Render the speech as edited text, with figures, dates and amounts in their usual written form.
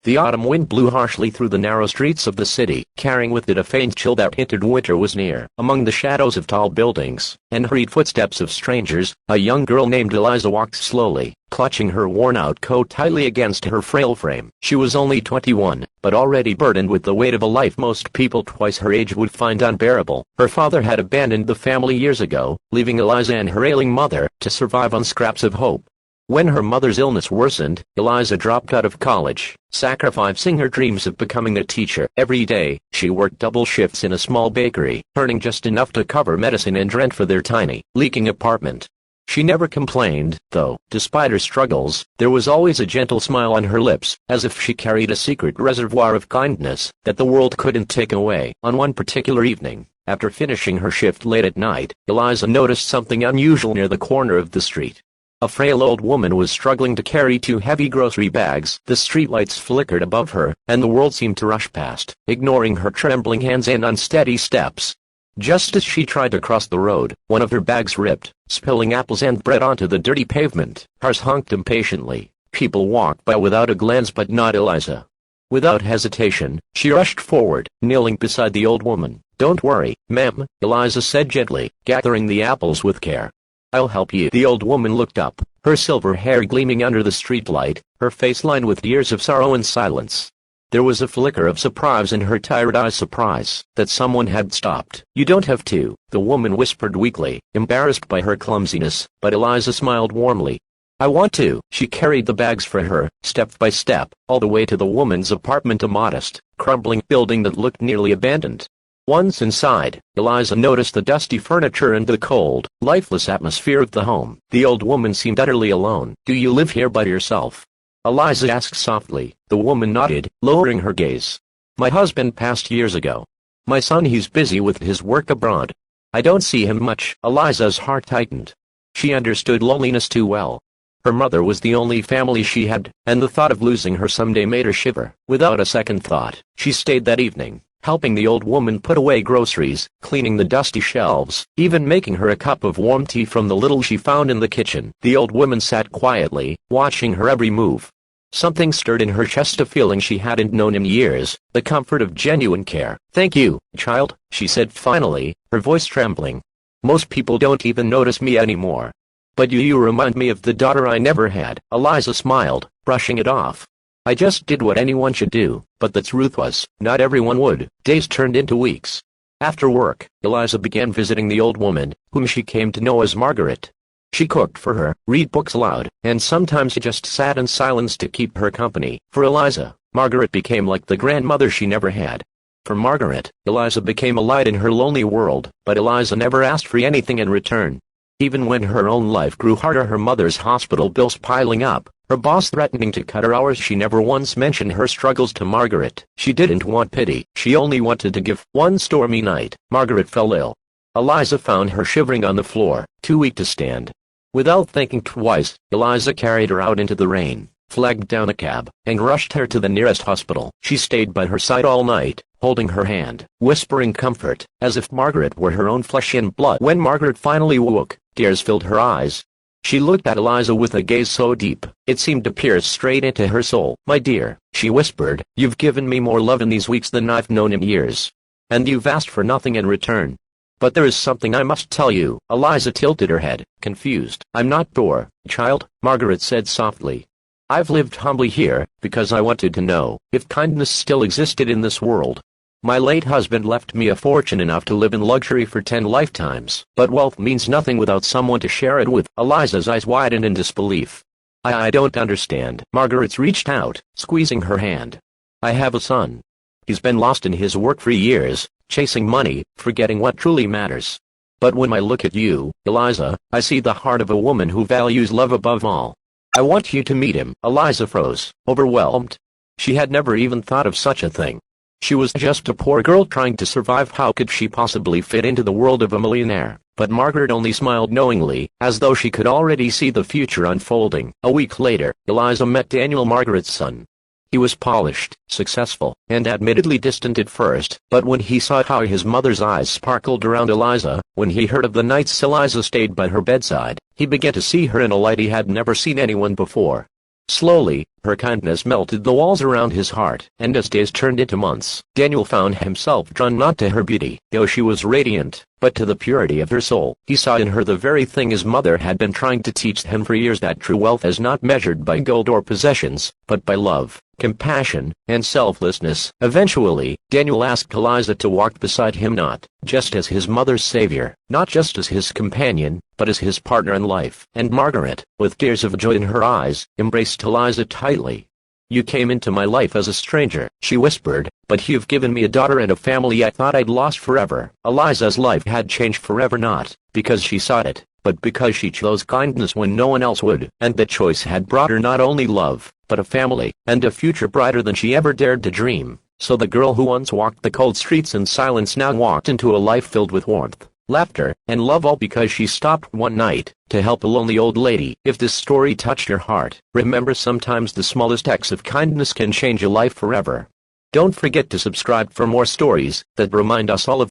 The autumn wind blew harshly through the narrow streets of the city, carrying with it a faint chill that hinted winter was near. Among the shadows of tall buildings and hurried footsteps of strangers, a young girl named Eliza walked slowly, clutching her worn-out coat tightly against her frail frame. She was only 21, but already burdened with the weight of a life most people twice her age would find unbearable. Her father had abandoned the family years ago, leaving Eliza and her ailing mother to survive on scraps of hope. When her mother's illness worsened, Eliza dropped out of college, sacrificing her dreams of becoming a teacher. Every day, she worked double shifts in a small bakery, earning just enough to cover medicine and rent for their tiny, leaking apartment. She never complained, though. Despite her struggles, there was always a gentle smile on her lips, as if she carried a secret reservoir of kindness that the world couldn't take away. On one particular evening, after finishing her shift late at night, Eliza noticed something unusual near the corner of the street. A frail old woman was struggling to carry 2 heavy grocery bags. The streetlights flickered above her, and the world seemed to rush past, ignoring her trembling hands and unsteady steps. Just as she tried to cross the road, one of her bags ripped, spilling apples and bread onto the dirty pavement. Cars honked impatiently. People walked by without a glance, but not Eliza. Without hesitation, she rushed forward, kneeling beside the old woman. "Don't worry, ma'am," Eliza said gently, gathering the apples with care. "I'll help you." The old woman looked up, her silver hair gleaming under the streetlight, her face lined with years of sorrow and silence. There was a flicker of surprise in her tired eyes, surprise that someone had stopped. "You don't have to," the woman whispered weakly, embarrassed by her clumsiness, but Eliza smiled warmly. "I want to." She carried the bags for her, step by step, all the way to the woman's apartment, a modest, crumbling building that looked nearly abandoned. Once inside, Eliza noticed the dusty furniture and the cold, lifeless atmosphere of the home. The old woman seemed utterly alone. "Do you live here by yourself?" Eliza asked softly. The woman nodded, lowering her gaze. "My husband passed years ago. My son, he's busy with his work abroad. I don't see him much." Eliza's heart tightened. She understood loneliness too well. Her mother was the only family she had, and the thought of losing her someday made her shiver. Without a second thought, she stayed that evening, helping the old woman put away groceries, cleaning the dusty shelves, even making her a cup of warm tea from the little she found in the kitchen. The old woman sat quietly, watching her every move. Something stirred in her chest, a feeling she hadn't known in years, the comfort of genuine care. "Thank you, child," she said finally, her voice trembling. "Most people don't even notice me anymore. But you remind me of the daughter I never had." Eliza smiled, brushing it off. "I just did what anyone should do," but the truth was, not everyone would. Days turned into weeks. After work, Eliza began visiting the old woman, whom she came to know as Margaret. She cooked for her, read books aloud, and sometimes she just sat in silence to keep her company. For Eliza, Margaret became like the grandmother she never had. For Margaret, Eliza became a light in her lonely world, but Eliza never asked for anything in return. Even when her own life grew harder, her mother's hospital bills piling up, her boss threatening to cut her hours, she never once mentioned her struggles to Margaret. She didn't want pity, she only wanted to give. One stormy night, Margaret fell ill. Eliza found her shivering on the floor, too weak to stand. Without thinking twice, Eliza carried her out into the rain, flagged down a cab, and rushed her to the nearest hospital. She stayed by her side all night, holding her hand, whispering comfort, as if Margaret were her own flesh and blood. When Margaret finally woke, tears filled her eyes. She looked at Eliza with a gaze so deep, it seemed to pierce straight into her soul. "My dear," she whispered, "you've given me more love in these weeks than I've known in years. And you've asked for nothing in return. But there is something I must tell you." Eliza tilted her head, confused. "I'm not poor, child," Margaret said softly. "I've lived humbly here, because I wanted to know if kindness still existed in this world. My late husband left me a fortune enough to live in luxury for 10 lifetimes, but wealth means nothing without someone to share it with." Eliza's eyes widened in disbelief. I don't understand." Margaret reached out, squeezing her hand. "I have a son. He's been lost in his work for years, chasing money, forgetting what truly matters. But when I look at you, Eliza, I see the heart of a woman who values love above all. I want you to meet him." Eliza froze, overwhelmed. She had never even thought of such a thing. She was just a poor girl trying to survive. How could she possibly fit into the world of a millionaire? But Margaret only smiled knowingly, as though she could already see the future unfolding. A week later, Eliza met Daniel, Margaret's son. He was polished, successful, and admittedly distant at first, but when he saw how his mother's eyes sparkled around Eliza, when he heard of the nights Eliza stayed by her bedside, he began to see her in a light he had never seen anyone before. Slowly, her kindness melted the walls around his heart, and as days turned into months, Daniel found himself drawn not to her beauty, though she was radiant, but to the purity of her soul. He saw in her the very thing his mother had been trying to teach him for years, that true wealth is not measured by gold or possessions, but by love, compassion, and selflessness. Eventually, Daniel asked Eliza to walk beside him, not just as his mother's savior, not just as his companion, but as his partner in life. And Margaret, with tears of joy in her eyes, embraced Eliza tightly. "You came into my life as a stranger," she whispered, "but you've given me a daughter and a family I thought I'd lost forever." Eliza's life had changed forever, not because she sought it, but because she chose kindness when no one else would. And that choice had brought her not only love, but a family, and a future brighter than she ever dared to dream. So the girl who once walked the cold streets in silence now walked into a life filled with warmth, laughter, and love, all because she stopped one night to help a lonely old lady. If this story touched your heart, remember, sometimes the smallest acts of kindness can change a life forever. Don't forget to subscribe for more stories that remind us all of